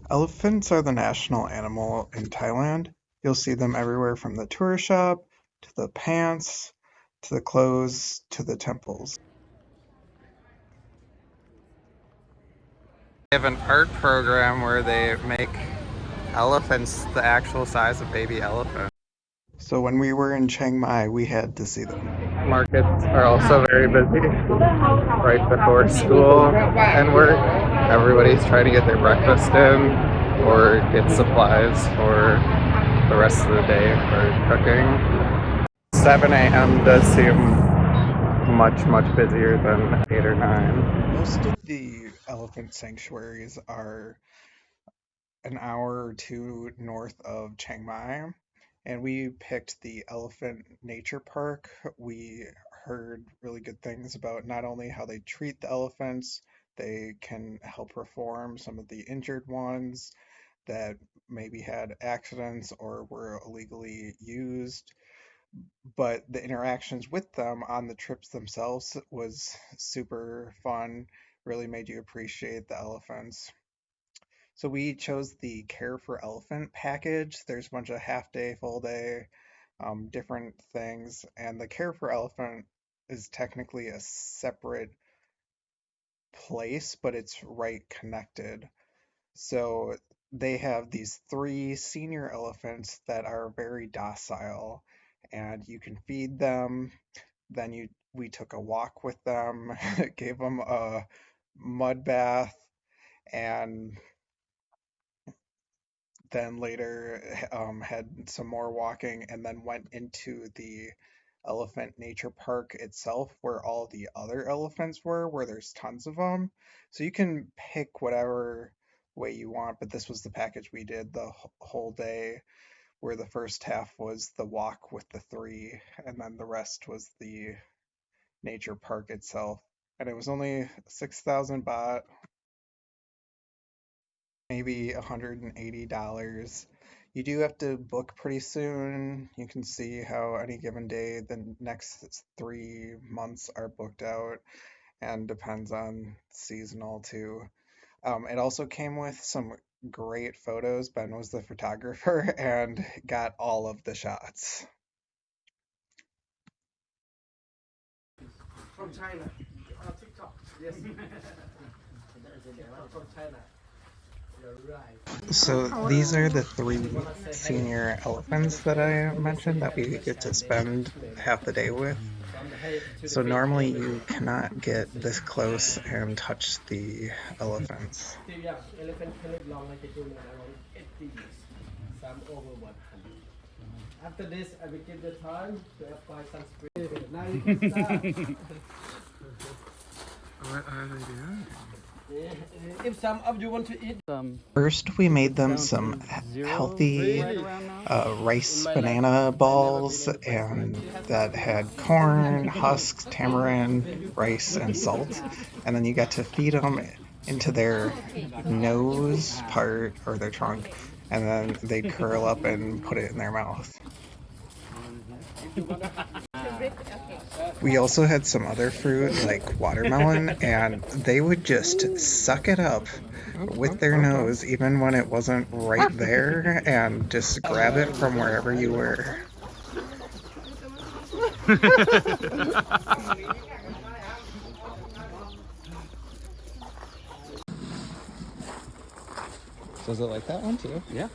Elephants are the national animal in Thailand. You'll see them everywhere from the tourist shop, to the pants, to the clothes, to the temples. They have an art program where they make elephants the actual size of baby elephants. So when we were in Chiang Mai, we had to see them. Markets are also very busy right before school and work. Everybody's trying to get their breakfast in or get supplies for the rest of the day for cooking. 7 a.m. does seem much busier than 8 or 9. Most of the elephant sanctuaries are an hour or two north of Chiang Mai, and we picked the Elephant Nature Park. We heard really good things about not only how they treat the elephants, they can help reform some of the injured ones that maybe had accidents or were illegally used, but the interactions with them on the trips themselves was super fun, really made you appreciate the elephants. So we chose the Care for Elephant package. There's a bunch of half day, full day, different things. And the Care for Elephant is technically a separate place, but it's right connected. So they have these three senior elephants that are very docile, and you can feed them. Then we took a walk with them, gave them a mud bath, and then later had some more walking and then went into the Elephant Nature Park itself where all the other elephants were, where there's tons of them. So you can pick whatever way you want, but this was the package we did the whole day, where the first half was the walk with the three, and then the rest was the nature park itself. And it was only 6,000 baht, maybe $180. You do have to book pretty soon. You can see how any given day the next 3 months are booked out and depends on seasonal too. It also came with some great photos. Ben was the photographer and got all of the shots. From China. TikTok. Yes. From China. So these are the three senior elephants that I mentioned that we get to spend half the day with. So normally you cannot get this close and touch the elephants. After this, I will give the time to apply sunscreen. Now you can start. What are they doing? If some of you want to eat, First, we made them some healthy rice banana balls, and that had corn, husks, tamarind, rice, and salt. And then you got to feed them into their nose part or their trunk, and then they'd curl up and put it in their mouth. We also had some other fruit like watermelon, and they would just suck it up with their nose, even when it wasn't right there, and just grab it from wherever you were. Does it like that one too? Yeah.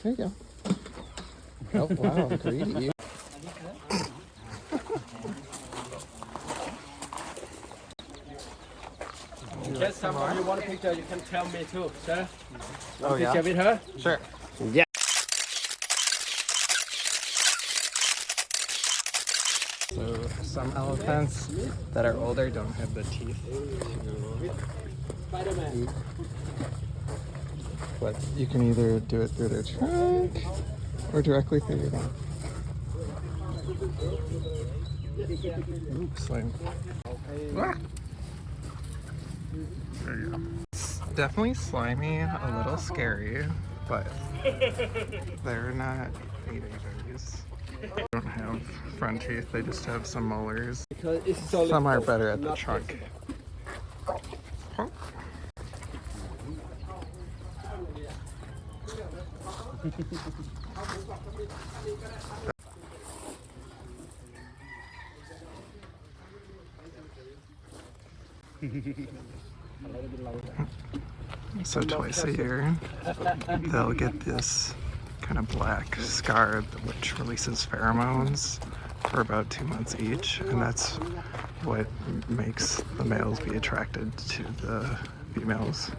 There you go. Oh, wow, greedy. Yes, some of you want a picture, you can tell me too, sir. Oh, yeah? Picture with her? Sure. Yeah. So some elephants that are older don't have the teeth to Spider-Man. eat. But you can either do it through their trunk or directly through your mouth. Oops, slime. Ah! There you go. It's definitely slimy, a little scary, but they're not eaters. They don't have front teeth, they just have some molars. Some are better at the trunk. So twice a year, they'll get this kind of black scar which releases pheromones for about 2 months each, and that's what makes the males be attracted to the females.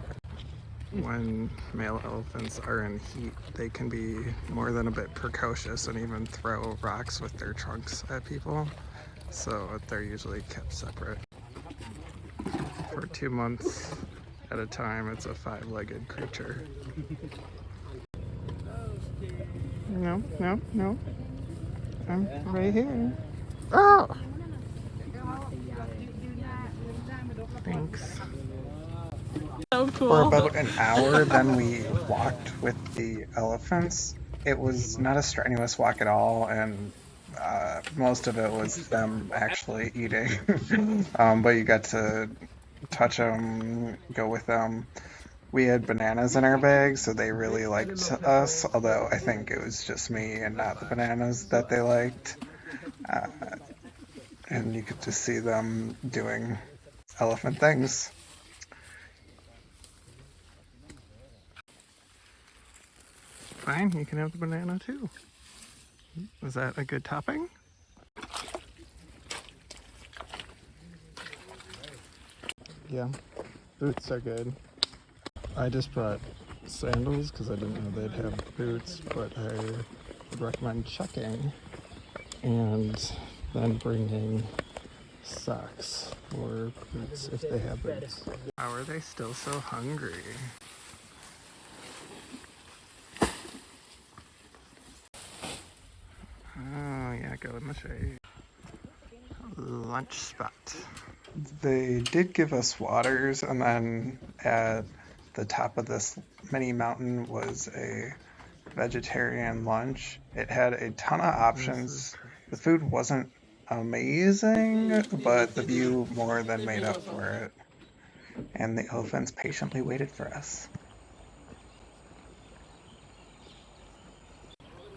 When male elephants are in heat, they can be more than a bit precocious and even throw rocks with their trunks at people, so they're usually kept separate. For 2 months at a time, it's a 5-legged creature. No, no, no. I'm right here. Oh! Thanks. So cool. For about an hour, then we walked with the elephants. It was not a strenuous walk at all, and most of it was them actually eating. But you got to touch them, go with them. We had bananas in our bag, so they really liked us, although I think it was just me and not the bananas that they liked. And you could just see them doing elephant things. Fine, you can have the banana too. Is that a good topping? Yeah, boots are good. I just brought sandals because I didn't know they'd have boots, but I would recommend checking and then bringing socks or boots if they have boots. How are they still so hungry? Oh yeah, go in the shade. Lunch spot. They did give us waters, and then at the top of this mini mountain was a vegetarian lunch. It had a ton of options. The food wasn't amazing, but the view more than made up for it. And the elephants patiently waited for us.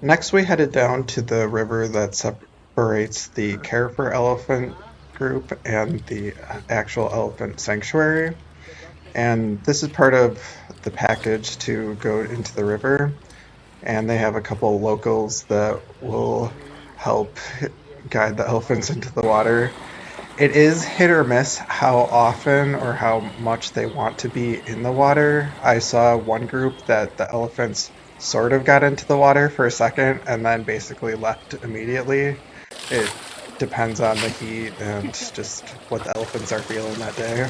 Next, we headed down to the river that separates the Care for Elephant group and the actual elephant sanctuary. And this is part of the package to go into the river. And they have a couple locals that will help guide the elephants into the water. It is hit or miss how often or how much they want to be in the water. I saw one group that the elephants sort of got into the water for a second and then basically left immediately. It depends on the heat and just what the elephants are feeling that day.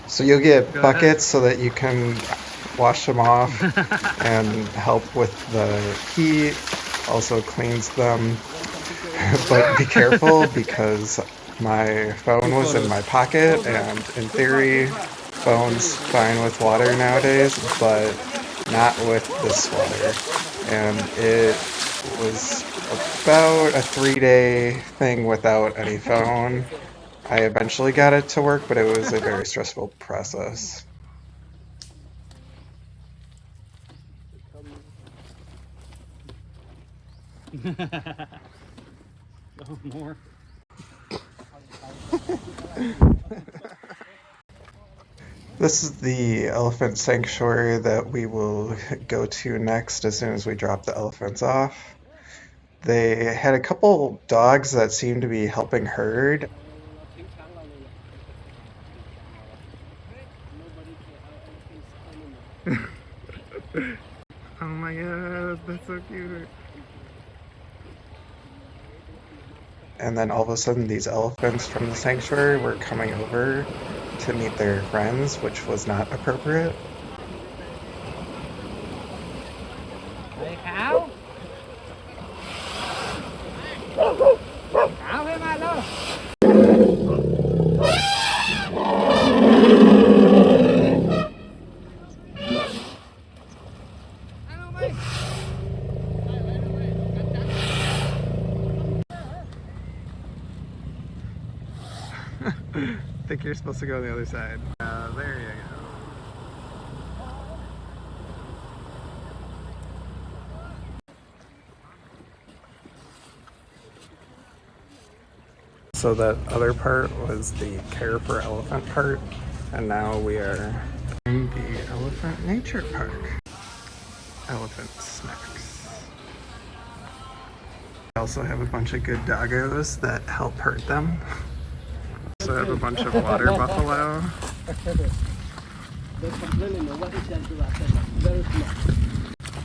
So you'll get buckets so that you can wash them off and help with the heat, also cleans them. But be careful because my phone was in my pocket, and in theory, phone's fine with water nowadays, but not with this water. And it was about a 3-day thing without any phone. I eventually got it to work, but it was a very stressful process. Oh, more. This is the elephant sanctuary that we will go to next as soon as we drop the elephants off. They had a couple dogs that seemed to be helping herd. Oh my god, that's so cute. And then all of a sudden these elephants from the sanctuary were coming over to meet their friends, which was not appropriate. Hey, cow? Cow với mà đâu? I think you're supposed to go on the other side. There you go. So that other part was the care for elephant part, and now we are in the elephant nature park. Elephant snacks. We also have a bunch of good doggos that help hurt them. Also have a bunch of water buffalo.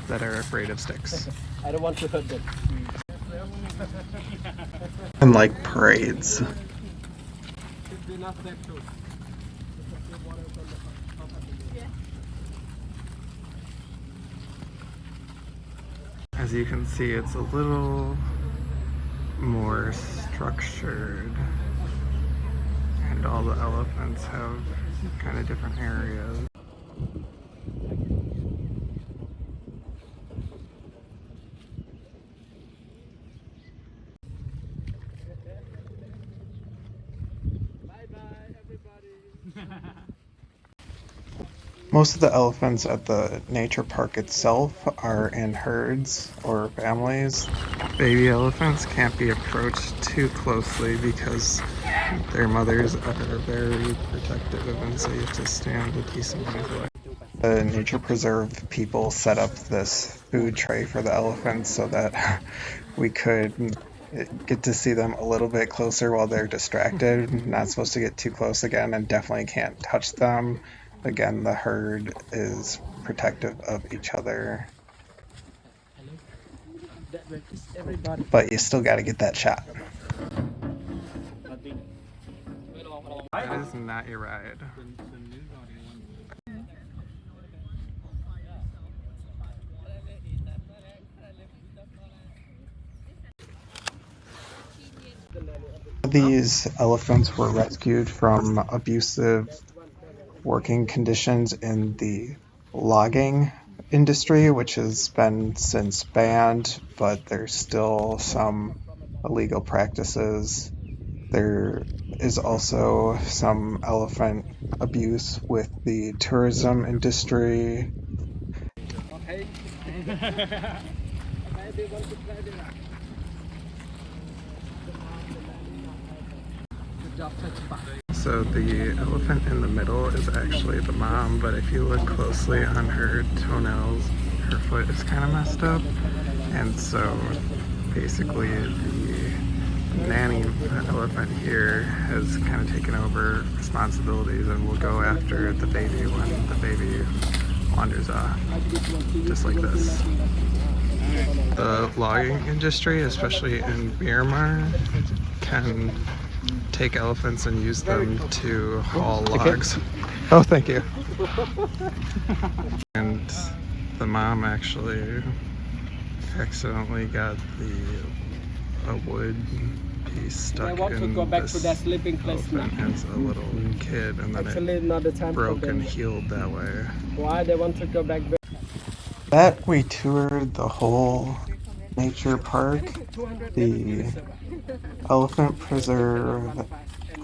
That are afraid of sticks. I don't want to hurt them. And like parades. As you can see, it's a little more structured, and all the elephants have kind of different areas. Most of the elephants at the nature park itself are in herds or families. Baby elephants can't be approached too closely because their mothers are very protective, and so you have to stand a decent ways away. The nature preserve people set up this food tray for the elephants so that we could get to see them a little bit closer while they're distracted. Not supposed to get too close again, and definitely can't touch them. Again, the herd is protective of each other. But you still got to get that shot. That is not your ride. These elephants were rescued from abusive working conditions in the logging industry, which has been since banned, but there's still some illegal practices. There is also some elephant abuse with the tourism industry. Okay. So the elephant in the middle is actually the mom, but if you look closely on her toenails, her foot is kind of messed up. And so basically the nanny elephant here has kind of taken over responsibilities and will go after the baby when the baby wanders off, just like this. The logging industry, especially in Myanmar, can take elephants and use them to haul logs. Oh, thank you. And the mom actually accidentally got a wood piece stuck in this elephant as a little kid, and then it broke and healed that way. Why they want to go back? That we toured the whole nature park. The elephant preserve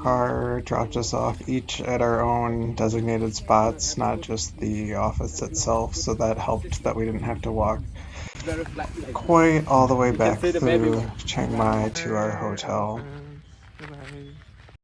car dropped us off each at our own designated spots, not just the office itself, so that helped that we didn't have to walk quite all the way back through Chiang Mai to our hotel.